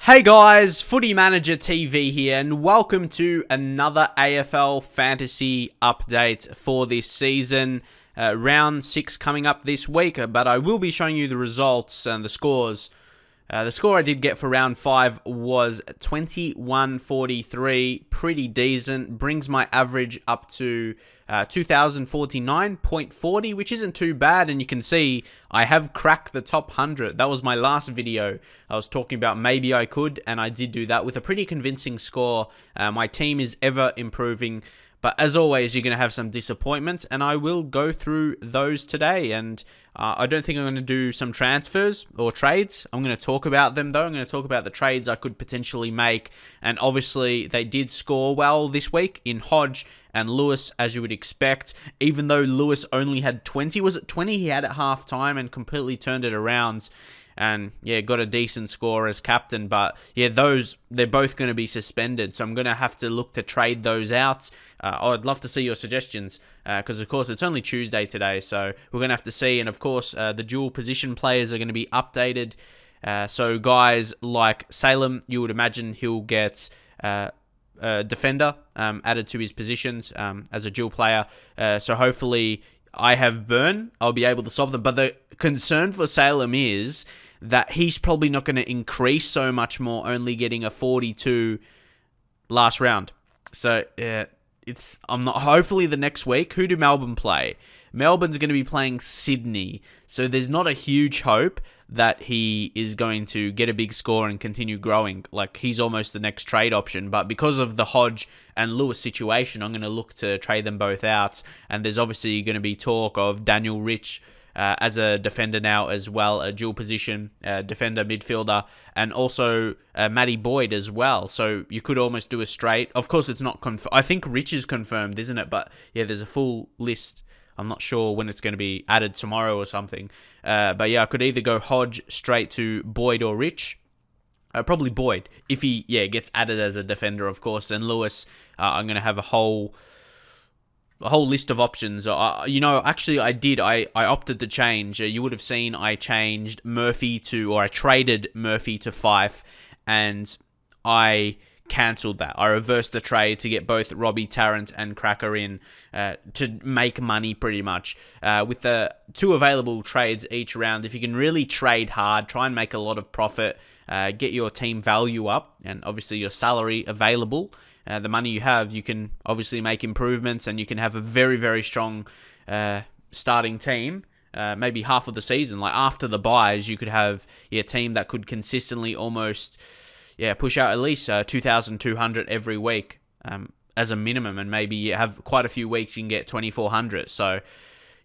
Hey guys, Footy Manager TV here, and welcome to another AFL Fantasy update for this season. Round 6 coming up this week, but I will be showing you the results and the scores. The score I did get for round 5 was 21.43, pretty decent, brings my average up to 2,049.40, which isn't too bad, and you can see I have cracked the top 100. That was my last video. I was talking about maybe I could, and I did do that with a pretty convincing score. My team is ever improving, but as always, you're going to have some disappointments, and I will go through those today. And I don't think I'm going to do some transfers or trades. I'm going to talk about them, though. I'm going to talk about the trades I could potentially make. And obviously, they did score well this week in Hodge and Lewis, as you would expect. Even though Lewis only had 20, was it 20 he had at halftime and completely turned it around. And yeah, got a decent score as captain. But yeah, they're both going to be suspended. So I'm going to have to look to trade those out. I'd love to see your suggestions. Because of course, it's only Tuesday today. So we're going to have to see. And of course, the dual position players are going to be updated. So guys like Salem, you would imagine he'll get defender added to his positions as a dual player. So hopefully I have Burn. I'll be able to solve them. But the concern for Salem is that he's probably not going to increase so much more, only getting a 42 last round. So I'm not. Hopefully the next week, who do Melbourne play? Melbourne's going to be playing Sydney, so there's not a huge hope that he is going to get a big score and continue growing. Like, he's almost the next trade option, but because of the Hodge and Lewis situation, I'm going to look to trade them both out. And there's obviously going to be talk of Daniel Rich as a defender now as well, a dual position defender, midfielder, and also Matty Boyd as well. So you could almost do a straight. Of course, it's not confirmed. I think Rich is confirmed, isn't it? But yeah, there's a full list. I'm not sure when it's going to be added tomorrow or something. But yeah, I could either go Hodge straight to Boyd or Rich. Probably Boyd, if he gets added as a defender, of course. And Lewis, I'm going to have a whole list of options. Actually, I opted to change. You would have seen I changed Murphy to, or I traded Murphy to Fife, and I cancelled that. I reversed the trade to get both Robbie Tarrant and Cracker in to make money pretty much. With the 2 available trades each round, if you can really trade hard, try and make a lot of profit, get your team value up, and obviously your salary available, the money you have, you can obviously make improvements, and you can have a very, very strong starting team. Maybe half of the season, like after the buys, you could have a team that could consistently almost push out at least 2,200 every week as a minimum, and maybe you have quite a few weeks you can get 2,400. So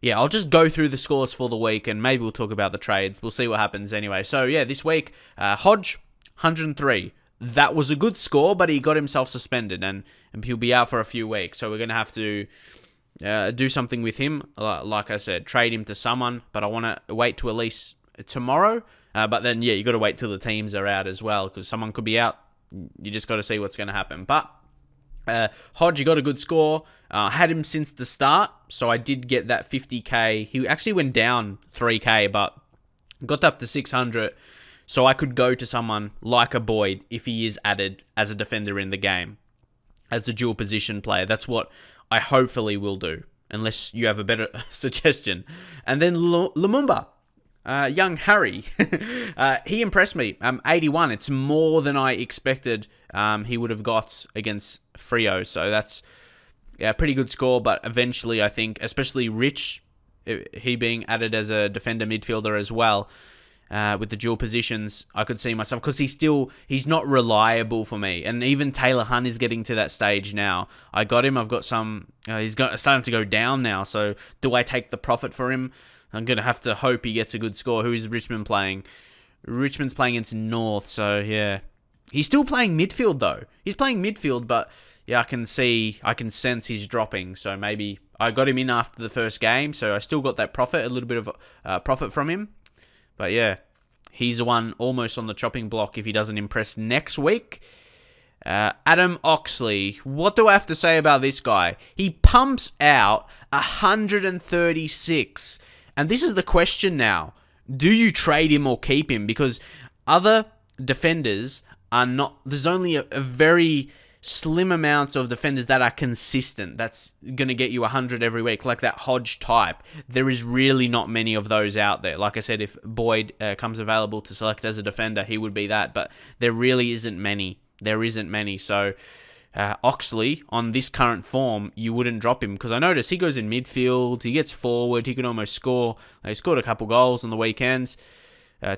yeah, I'll just go through the scores for the week, and maybe we'll talk about the trades. We'll see what happens anyway. So yeah, this week, Hodge, 103. That was a good score, but he got himself suspended, and he'll be out for a few weeks. So we're going to have to do something with him. Like I said, trade him to someone, but I want to wait to at least tomorrow. But then, yeah, you got to wait till the teams are out as well, because someone could be out. You just got to see what's going to happen. But Hodge, he got a good score. Had him since the start, so I did get that 50k. He actually went down 3k, but got up to 600. So I could go to someone like a Boyd if he is added as a defender in the game, as a dual position player. That's what I hopefully will do, unless you have a better suggestion. And then Lumumba. Young Harry, he impressed me. 81, it's more than I expected he would have got against Freo. So that's a pretty good score, but eventually I think, especially Rich, he being added as a defender midfielder as well, with the dual positions, I could see myself, because he's not reliable for me. And even Taylor Hunt is getting to that stage now. I got him, I've got some, he's starting to go down now, so do I take the profit for him? I'm going to have to hope he gets a good score. Who is Richmond playing? Richmond's playing against North, so yeah. He's still playing midfield, though. He's playing midfield, but yeah, I can sense he's dropping. So maybe I got him in after the first game, so I still got that profit, a little bit of profit from him. But yeah, he's the one almost on the chopping block if he doesn't impress next week. Adam Oxley, what do I have to say about this guy? He pumps out 136. And this is the question now. Do you trade him or keep him? Because other defenders are not... There's only a very slim amount of defenders that are consistent. That's going to get you 100 every week, like that Hodge type. There is really not many of those out there. Like I said, if Boyd comes available to select as a defender, he would be that. But there really isn't many. There isn't many. So Oxley, on this current form, you wouldn't drop him, because I notice he goes in midfield, he gets forward, he can almost score. He scored a couple goals on the weekends.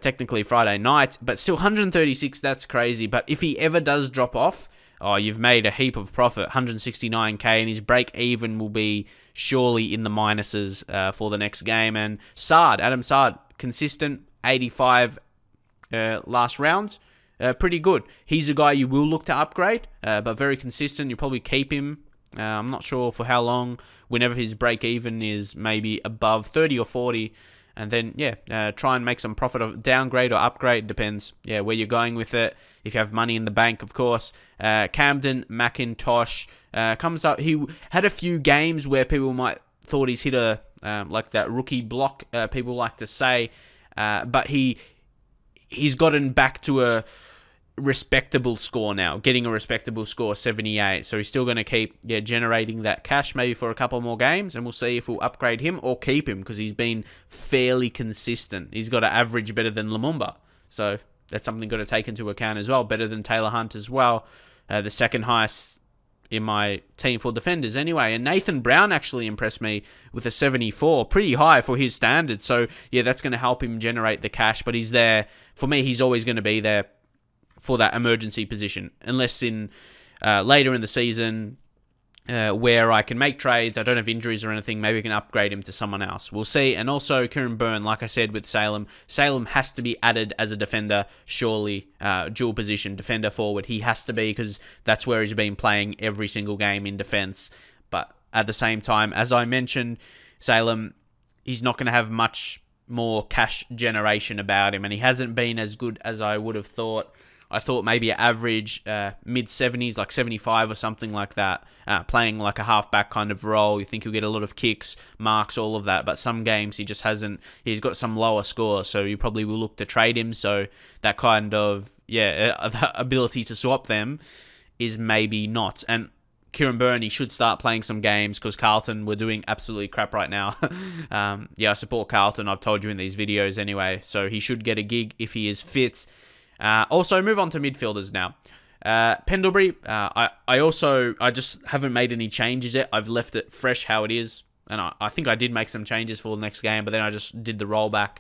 Technically Friday night, but still 136, that's crazy. But if he ever does drop off, oh, you've made a heap of profit, 169k, and his break even will be surely in the minuses for the next game. And Adam Sard, consistent, 85 last round, pretty good. He's a guy you will look to upgrade, but very consistent. You'll probably keep him. I'm not sure for how long, whenever his break even is maybe above 30 or 40. And then, try and make some profit of downgrade or upgrade. Depends, where you're going with it. If you have money in the bank, of course. Camden McIntosh comes up. He had a few games where people might thought he's hit a like that rookie block. People like to say, but he's gotten back to a respectable score now, getting a respectable score, 78. So he's still going to keep generating that cash maybe for a couple more games, and we'll see if we'll upgrade him or keep him, because he's been fairly consistent. He's got an average better than Lumumba, so that's something got to take into account as well. Better than Taylor Hunt as well, the second highest in my team for defenders anyway. And Nathan Brown actually impressed me with a 74, pretty high for his standards. So that's going to help him generate the cash, but he's there. For me, he's always going to be there for that emergency position, unless in later in the season where I can make trades, I don't have injuries or anything, maybe I can upgrade him to someone else. We'll see. And also Kieran Byrne, like I said with Salem has to be added as a defender, surely, dual position, defender forward. He has to be, because that's where he's been playing every single game in defense. But at the same time, as I mentioned, Salem, he's not going to have much more cash generation about him, and he hasn't been as good as I would have thought. I thought maybe an average mid-70s, like 75 or something like that, playing like a halfback kind of role. You think he'll get a lot of kicks, marks, all of that, but some games he just hasn't. He's got some lower scores, so you probably will look to trade him. So that kind of, ability to swap them is maybe not. And Kieran Byrne, he should start playing some games, because Carlton were doing absolutely crap right now. I support Carlton, I've told you in these videos anyway, so he should get a gig if he is fit. Also, move on to midfielders now. Pendlebury, I just haven't made any changes yet. I've left it fresh how it is, and I think I did make some changes for the next game, but then I just did the rollback.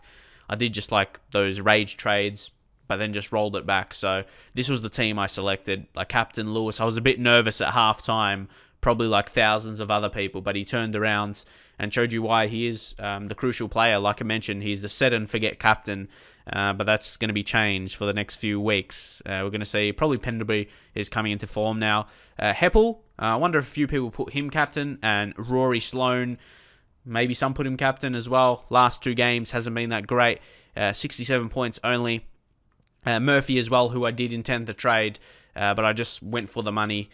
I did just like those rage trades, but then just rolled it back. So this was the team I selected. Like Captain Lewis, I was a bit nervous at halftime, probably like thousands of other people, but he turned around and showed you why he is the crucial player. Like I mentioned, he's the set and forget captain, but that's going to be changed for the next few weeks. We're going to see probably Pendlebury is coming into form now. Heppel, I wonder if a few people put him captain, and Rory Sloane, maybe some put him captain as well. Last two games hasn't been that great, 67 points only. Murphy as well, who I did intend to trade, but I just went for the money.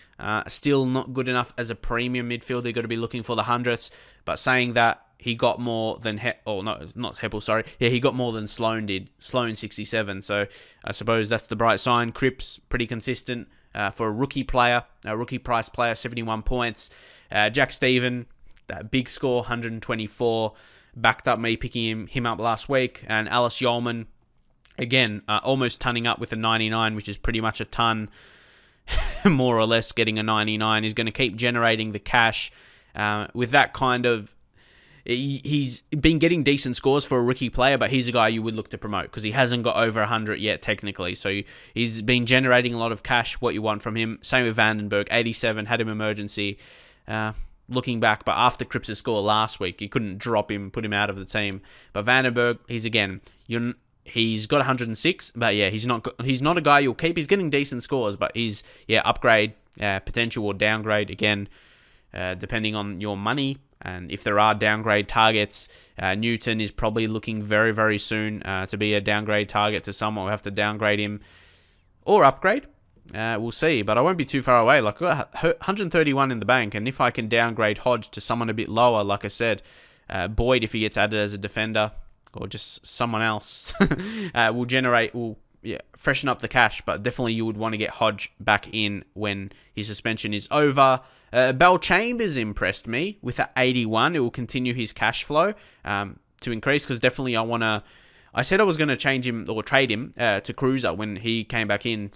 Still not good enough as a premium midfielder. Got to be looking for the hundreds. But saying that, he got more than not Heppel, sorry. Yeah, he got more than Sloane did. Sloane 67. So I suppose that's the bright sign. Cripps pretty consistent for a rookie player, a rookie price player, 71 points. Jack Stephen, that big score, 124, backed up me picking him up last week. And Alice Yeoman, again, almost tunning up with a 99, which is pretty much a ton, more or less, getting a 99. He's going to keep generating the cash. With that kind of... He's been getting decent scores for a rookie player, but he's a guy you would look to promote, because he hasn't got over 100 yet, technically. So he's been generating a lot of cash, what you want from him. Same with Vandenberg, 87, had him emergency. Looking back, but after Cripps' score last week, you couldn't drop him, put him out of the team. But Vandenberg, he's got 106, but he's not a guy you'll keep. He's getting decent scores, but he's upgrade potential or downgrade again, depending on your money and if there are downgrade targets. Newton is probably looking very, very soon to be a downgrade target to someone. We'll have to downgrade him or upgrade. We'll see, but I won't be too far away. Like, I got 131 in the bank, and if I can downgrade Hodge to someone a bit lower, like I said, Boyd, if he gets added as a defender, or just someone else, will yeah, freshen up the cash, but definitely you would want to get Hodge back in when his suspension is over. Bell Chambers impressed me with an 81. It will continue his cash flow to increase, because definitely I said I was going to change him or trade him to Cruiser when he came back in,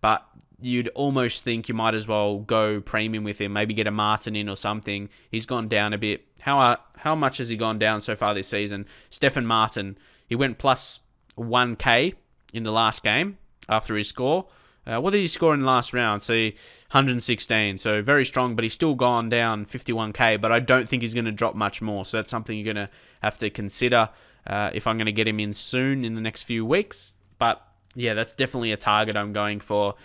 but you'd almost think you might as well go premium with him, maybe get a Martin in or something. He's gone down a bit. How much has he gone down so far this season? Stefan Martin, he went plus 1k in the last game after his score. What did he score in the last round? See, 116. So very strong, but he's still gone down 51k, but I don't think he's going to drop much more. So that's something you're going to have to consider if I'm going to get him in soon in the next few weeks. But yeah, that's definitely a target I'm going for.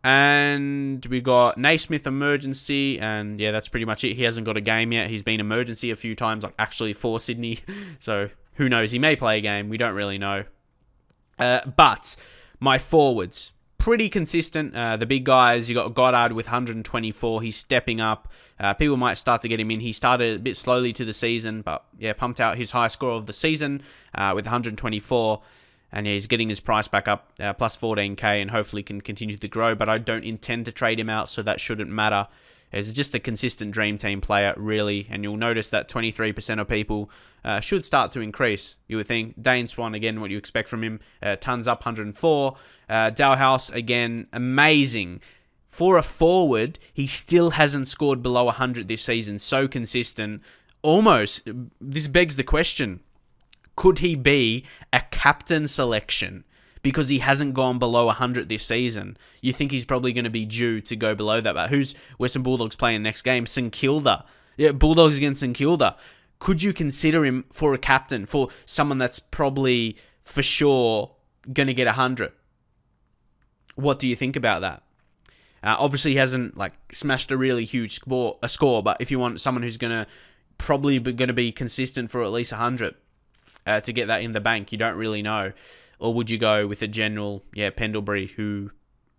And we got Naismith emergency, and yeah, that's pretty much it. He hasn't got a game yet. He's been emergency a few times, like actually for Sydney. So who knows? He may play a game. We don't really know. But my forwards, pretty consistent. The big guys, you got Goddard with 124. He's stepping up. People might start to get him in. He started a bit slowly to the season, but yeah, pumped out his high score of the season with 124. And yeah, he's getting his price back up, plus 14k, and hopefully can continue to grow. But I don't intend to trade him out, so that shouldn't matter. He's just a consistent dream team player, really. And you'll notice that 23% of people should start to increase, you would think. Dane Swan, again, what you expect from him. Tons up, 104. Dalhouse, again, amazing. For a forward, he still hasn't scored below 100 this season. So consistent. Almost, this begs the question, could he be a captain selection because he hasn't gone below 100 this season? You think he's probably going to be due to go below that. But who's Western Bulldogs playing next game? St Kilda. Yeah, Bulldogs against St Kilda. Could you consider him for a captain, for someone that's probably for sure going to get 100? What do you think about that? Obviously, he hasn't like smashed a really huge score, but if you want someone who's probably going to be consistent for at least 100, to get that in the bank, you don't really know. Or would you go with a general, Pendlebury, who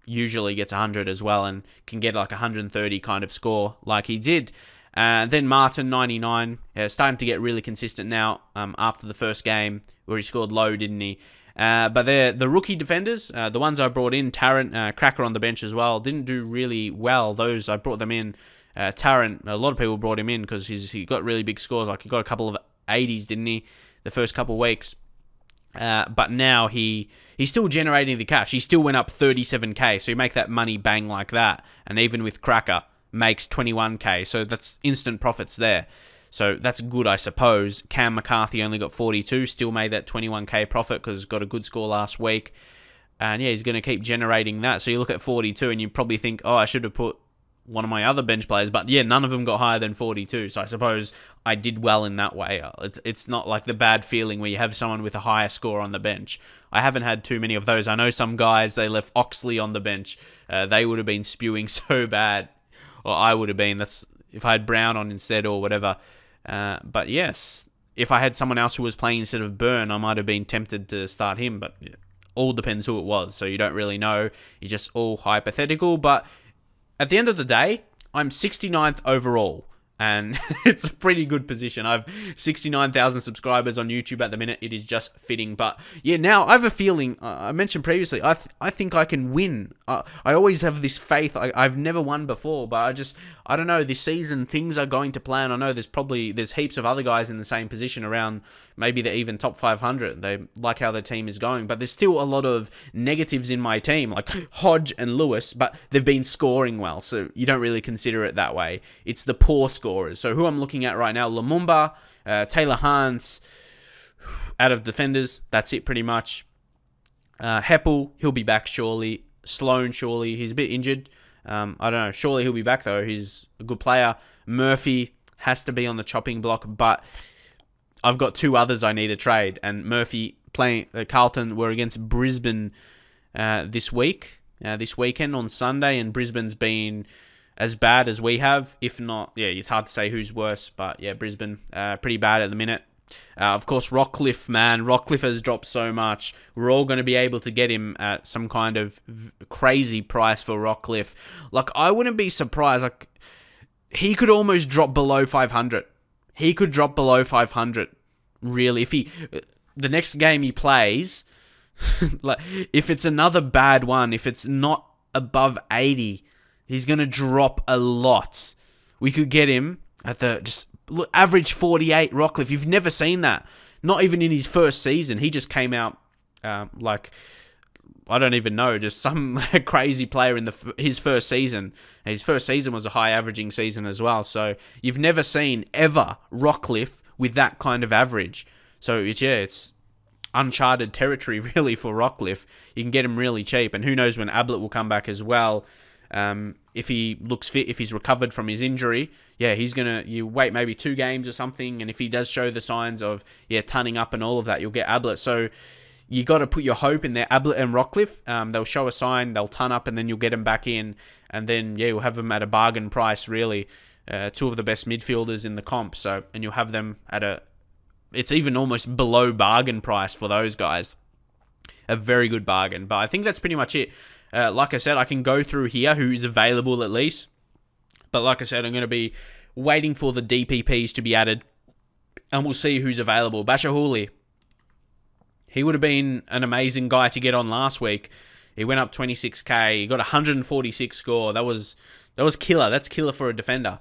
usually gets 100 as well and can get like 130 kind of score like he did. Then Martin, 99, starting to get really consistent now after the first game where he scored low, didn't he? But they're the rookie defenders, the ones I brought in. Tarrant, Cracker on the bench as well, didn't do really well. Those, I brought them in. Tarrant, a lot of people brought him in because he got really big scores. Like he got a couple of 80s, didn't he? The first couple of weeks. But now he's still generating the cash. He still went up 37k, so you make that money bang like that. And even with Cracker, makes 21k, so that's instant profits there. So that's good, I suppose. Cam McCarthy only got 42, still made that 21k profit because got a good score last week. And yeah, he's going to keep generating that. So you look at 42 and you probably think, oh, I should have put one of my other bench players, but yeah, none of them got higher than 42, so I suppose I did well in that way. It's not like the bad feeling where you have someone with a higher score on the bench. I haven't had too many of those. I know some guys, they left Oxley on the bench. They would have been spewing so bad, or I would have been. That's if I had Brown on instead or whatever. But yes, if I had someone else who was playing instead of Burn, I might have been tempted to start him, but all depends who it was, so you don't really know. It's just all hypothetical, but at the end of the day, I'm 69th overall, and it's a pretty good position. I've 69,000 subscribers on YouTube at the minute. It is just fitting. But yeah, now I have a feeling, I mentioned previously, I think I can win. I always have this faith. I've never won before, but I don't know, this season things are going to plan. I know there's heaps of other guys in the same position around, maybe they're even top 500. They like how their team is going, but there's still a lot of negatives in my team, like Hodge and Lewis, but they've been scoring well, so you don't really consider it that way. It's the poor scorers. So who I'm looking at right now, Lumumba, Taylor Hans, out of defenders, that's it pretty much. Heppel, he'll be back surely. Sloan, surely. He's a bit injured. I don't know. Surely he'll be back, though. He's a good player. Murphy has to be on the chopping block, but I've got two others I need to trade. And Murphy playing Carlton were against Brisbane this weekend on Sunday, and Brisbane's been as bad as we have, if not, yeah, it's hard to say who's worse, but yeah, Brisbane, pretty bad at the minute. Of course, Rockcliffe, man, Rockcliffe has dropped so much. We're all going to be able to get him at some kind of crazy price for Rockcliffe. Like, I wouldn't be surprised. Like, he could almost drop below 500. He could drop below 500, really. If the next game he plays, Like, if it's another bad one, if it's not above 80, he's going to drop a lot. We could get him at the just average 48 Rockcliffe. You've never seen that. Not even in his first season. He just came out like, I don't even know, just some crazy player in his first season. His first season was a high averaging season as well. So you've never seen ever Rockcliffe with that kind of average. So it's uncharted territory really for Rockcliffe. You can get him really cheap, and who knows when Ablett will come back as well. If he looks fit, if he's recovered from his injury, yeah, you wait maybe 2 games or something, and if he does show the signs of, tunning up and all of that, you'll get Ablett. So you got to put your hope in there. Ablett and Rockcliffe, they'll show a sign, they'll ton up, and then you'll get them back in, and then, you'll have them at a bargain price, really. 2 of the best midfielders in the comp, and you'll have them at it's even almost below bargain price for those guys. A very good bargain, but I think that's pretty much it. Like I said, I can go through here who's available at least. But like I said, I'm going to be waiting for the DPPs to be added. And we'll see who's available. Bashahuli. He would have been an amazing guy to get on last week. He went up 26k. He got 146 score. That was killer. That's killer for a defender.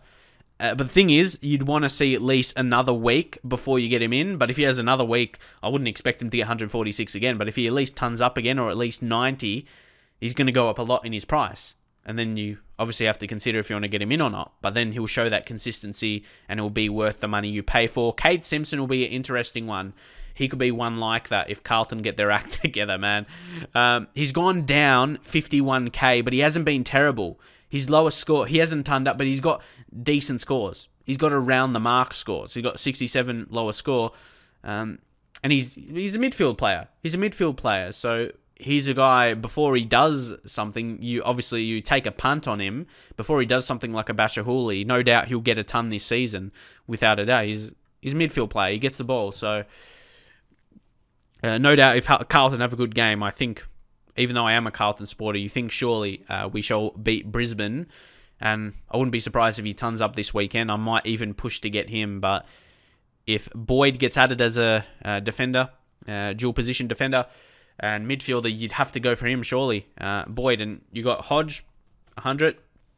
But the thing is, you'd want to see at least another week before you get him in. But if he has another week, I wouldn't expect him to get 146 again. But if he at least tons up again, or at least 90... he's going to go up a lot in his price. And then you obviously have to consider if you want to get him in or not. But then he'll show that consistency, and it will be worth the money you pay for. Cade Simpson will be an interesting one. He could be one like that if Carlton get their act together, man. He's gone down 51k, but he hasn't been terrible. His lowest score, he hasn't turned up, but he's got decent scores. He's got around the mark scores. He's got 67 lower score. And he's a midfield player. He's a midfield player, so... he's a guy, before he does something, you take a punt on him. Before he does something like a Bashahuli, no doubt he'll get a ton this season, without a doubt. He's a midfield player. He gets the ball. So, no doubt if Carlton have a good game, I think, even though I am a Carlton supporter, you think surely we shall beat Brisbane. And I wouldn't be surprised if he tons up this weekend. I might even push to get him. But if Boyd gets added as a defender, dual position defender, and midfielder, you'd have to go for him, surely. Boyd, and you got Hodge, 100.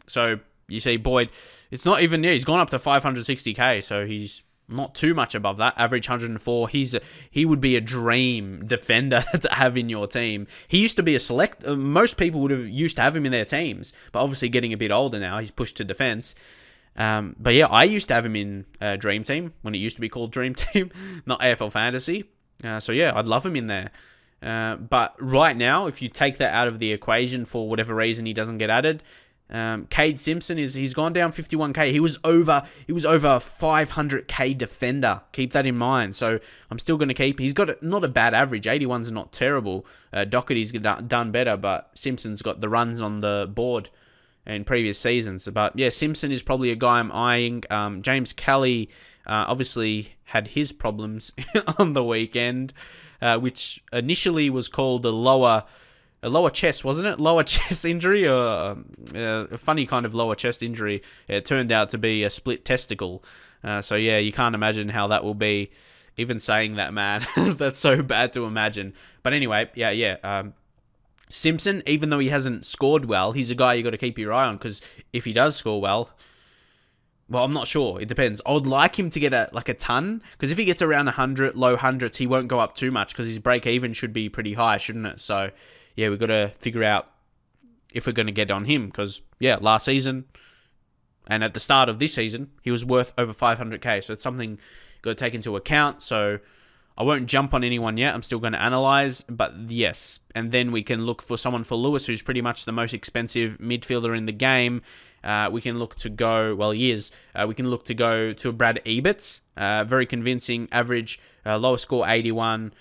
So, you see Boyd, it's not even, he's gone up to 560k, so he's not too much above that. Average 104. He would be a dream defender to have in your team. He used to be a select, most people would have used to have him in their teams, but obviously getting a bit older now, he's pushed to defense. But yeah, I used to have him in Dream Team, when it used to be called Dream Team, not AFL Fantasy. So yeah, I'd love him in there. But right now, if you take that out of the equation for whatever reason he doesn't get added, Cade Simpson he's gone down 51k. He was over 500k defender. Keep that in mind. So I'm still going to keep. He's got not a bad average. 81's not terrible. Doherty's done better, but Simpson's got the runs on the board in previous seasons. But yeah, Simpson is probably a guy I'm eyeing. James Kelly obviously had his problems on the weekend, which initially was called a lower chest, wasn't it? Lower chest injury, or a funny kind of lower chest injury. It turned out to be a split testicle. So yeah, you can't imagine how that will be. Even saying that, man, that's so bad to imagine. But anyway, yeah. Simpson, even though he hasn't scored well, he's a guy you got to keep your eye on, because if he does score well, I'm not sure. It depends. I would like him to get a ton, because if he gets around 100, low hundreds, he won't go up too much, because his break even should be pretty high, shouldn't it? So yeah, we've got to figure out if we're going to get on him, because yeah, last season and at the start of this season, he was worth over 500k. So it's something you've got to take into account. So I won't jump on anyone yet. I'm still going to analyze, but yes. And then we can look for someone for Lewis, who's pretty much the most expensive midfielder in the game. We can look to go, well, he is. We can look to go to Brad Eberts. Very convincing average, lower score 81.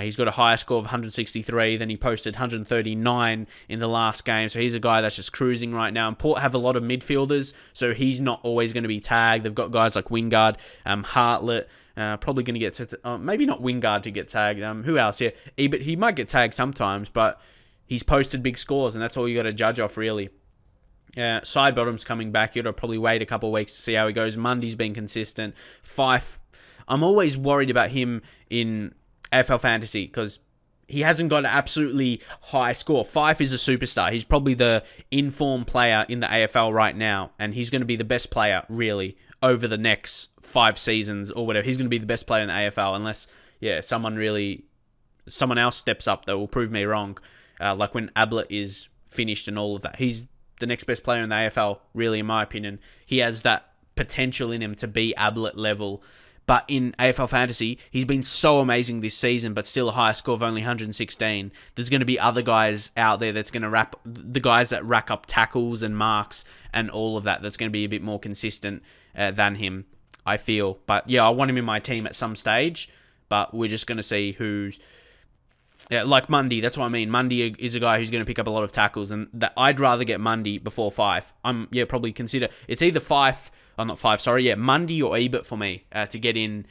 He's got a higher score of 163. Then he posted 139 in the last game. So he's a guy that's just cruising right now. And Port have a lot of midfielders, so he's not always going to be tagged. They've got guys like Wingard, Hartlett. Probably going to get to, maybe not Wingard to get tagged. Who else? Yeah, Ebert, he might get tagged sometimes, but he's posted big scores, and that's all you got to judge off, really. Side bottom's coming back. You got to probably wait a couple of weeks to see how he goes. Mundy's been consistent. Fife, I'm always worried about him in AFL Fantasy, because he hasn't got an absolutely high score. Fife is a superstar. He's probably the in-form player in the AFL right now, and he's going to be the best player, really, over the next 5 seasons or whatever. He's going to be the best player in the AFL unless, yeah, someone else steps up that will prove me wrong. Like when Ablett is finished and all of that. He's the next best player in the AFL, really, in my opinion. He has that potential in him to be Ablett level. But in AFL Fantasy, he's been so amazing this season, but still a higher score of only 116. There's going to be other guys out there that's going to the guys that rack up tackles and marks and all of that. That's going to be a bit more consistent than him, I feel. But yeah, I want him in my team at some stage, but we're just going to see who's... Yeah, like Mundy, that's what I mean. Mundy is a guy who's going to pick up a lot of tackles, and that I'd rather get Mundy before Fife. Probably consider... It's either Fife... Oh, not Fife, sorry. Yeah, Mundy or Ebert for me to get in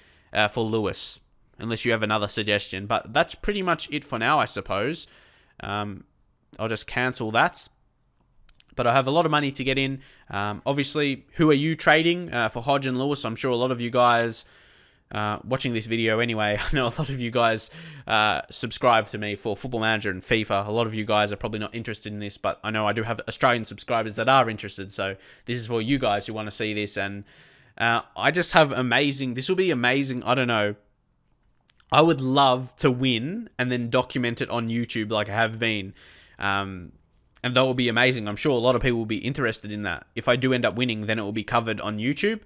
for Lewis, unless you have another suggestion. But that's pretty much it for now, I suppose. I'll just cancel that. But I have a lot of money to get in. Obviously, who are you trading for Hodge and Lewis? I'm sure a lot of you guys... watching this video anyway, I know a lot of you guys subscribe to me for Football Manager and FIFA. A lot of you guys are probably not interested in this, but I know I do have Australian subscribers that are interested, so this is for you guys who want to see this. And I just have amazing... This will be amazing. I don't know. I would love to win and then document it on YouTube like I have been. And that will be amazing. I'm sure a lot of people will be interested in that. If I do end up winning, then it will be covered on YouTube.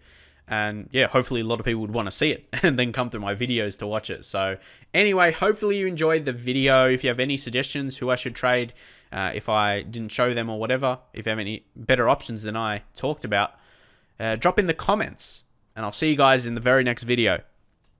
And yeah, hopefully a lot of people would want to see it and then come through my videos to watch it. So anyway, hopefully you enjoyed the video. If you have any suggestions who I should trade, if I didn't show them or whatever, if you have any better options than I talked about, drop in the comments. And I'll see you guys in the very next video.